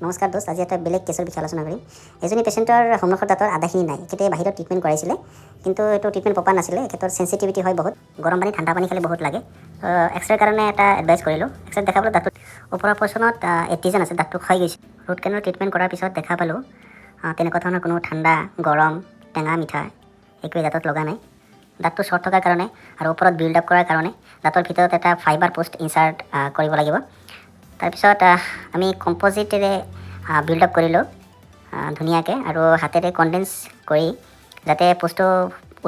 নমস্কাৰ দোস্ত, আজি এটা বেলেগ কেছৰ বিষয়ে আলোচনা কৰিম। এজনী পেচেণ্টৰ সন্মুখৰ দাঁতৰ আধাখিনি নাই। এখেতে বাহিৰত ট্ৰিটমেণ্ট কৰাইছিলে, কিন্তু এইটো ট্ৰিটমেণ্ট প্ৰপাৰ নাছিলে। এখেতৰ চেঞ্চিটিভিটি হয় বহুত, গৰম পানী ঠাণ্ডা পানী খালে বহুত লাগে। এক্সৰেৰ কাৰণে এটা এডভাইচ কৰিলোঁ। এক্সৰেত দেখা পালোঁ দাঁতত ওপৰৰ পৰ্চনত এটিজেন আছে, দাঁতটো খাই গৈছে। ৰুট কেনেলৰ ট্ৰিটমেণ্ট কৰাৰ পিছত দেখা পালোঁ তেনেকুৱা ধৰণৰ কোনো ঠাণ্ডা, গৰম, টেঙা, মিঠা একোৱেই দাঁতত লগা নাই। দাঁতটো শ্বৰ্ট থকাৰ কাৰণে আৰু ওপৰত বিল্ড আপ কৰাৰ কাৰণে দাঁতৰ ভিতৰত এটা ফাইবাৰ পোষ্ট ইনচাৰ্ট কৰিব লাগিব। তাৰপিছত আমি কম্পজিটেৰে বিল্ড আপ কৰিলোঁ ধুনীয়াকৈ, আৰু হাতেৰে কনডেন্স কৰি যাতে পোষ্টটো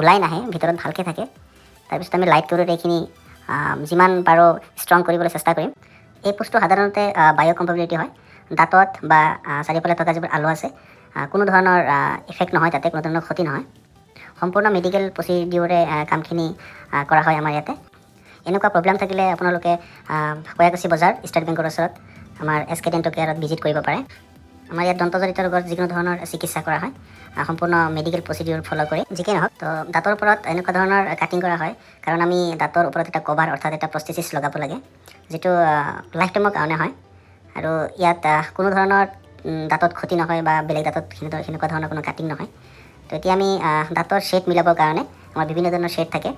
ওলাই নাহে, ভিতৰত ভালকৈ থাকে। তাৰপিছত আমি লাইট কালাৰত এইখিনি যিমান পাৰোঁ ষ্ট্ৰং কৰিবলৈ চেষ্টা কৰিম। এই পোষ্টটো সাধাৰণতে বায়'কম্পেবিলিটি হয়। দাঁতত বা চাৰিওফালে থকা যিবোৰ আলু আছে কোনো ধৰণৰ ইফেক্ট নহয়, তাতে কোনো ধৰণৰ ক্ষতি নহয়। সম্পূৰ্ণ মেডিকেল প্ৰচিডিউৰে কামখিনি কৰা হয় আমাৰ ইয়াতে। এনেকুৱা প্ৰব্লেম থাকিলে আপোনালোকে কয়াকুছি বজাৰ ষ্টেট বেংকৰ ওচৰত আমাৰ SK ডেণ্টেল কেয়াৰত ভিজিট কৰিব পাৰে। আমাৰ ইয়াত দন্তজনিত ৰোগৰ যিকোনো ধৰণৰ চিকিৎসা কৰা হয় সম্পূৰ্ণ মেডিকেল প্ৰচিডিউৰ ফ'ল' কৰি। যিকেই নহওক, তো দাঁতৰ ওপৰত এনেকুৱা ধৰণৰ কাটিং কৰা হয় কাৰণ আমি দাঁতৰ ওপৰত এটা কভাৰ অৰ্থাৎ এটা প্ৰস্থেচিছ লগাব লাগে, যিটো লাইফ টাইমৰ কাৰণে হয়। আৰু ইয়াত কোনো ধৰণৰ দাঁতত ক্ষতি নহয় বা বেলেগ দাঁতত সেনেকুৱা ধৰণৰ কোনো কাটিং নহয়। তো এতিয়া আমি দাঁতৰ শ্বেড মিলাবৰ কাৰণে আমাৰ বিভিন্ন ধৰণৰ শ্বেড থাকে,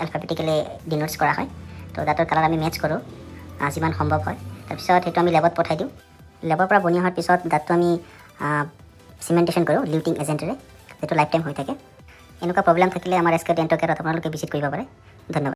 এলফাবেটিকেলি ডিনোটছ কৰা হয়। তো দাঁতৰ কালাৰ আমি মেটচ কৰোঁ যিমান সম্ভৱ হয়। তাৰপিছত সেইটো আমি লেবত পঠাই দিওঁ। লেবৰ পৰা বনি অহাৰ পিছত দাঁতটো আমি চিমেণ্টেশ্যন কৰোঁ লিউটিং এজেণ্টেৰে, যিটো লাইফ টাইম হৈ থাকে। এনেকুৱা প্ৰব্লেম থাকিলে আমাৰ SK ডেণ্টেল কেয়াৰত আপোনালোকে ভিজিট কৰিব পাৰে। ধন্যবাদ।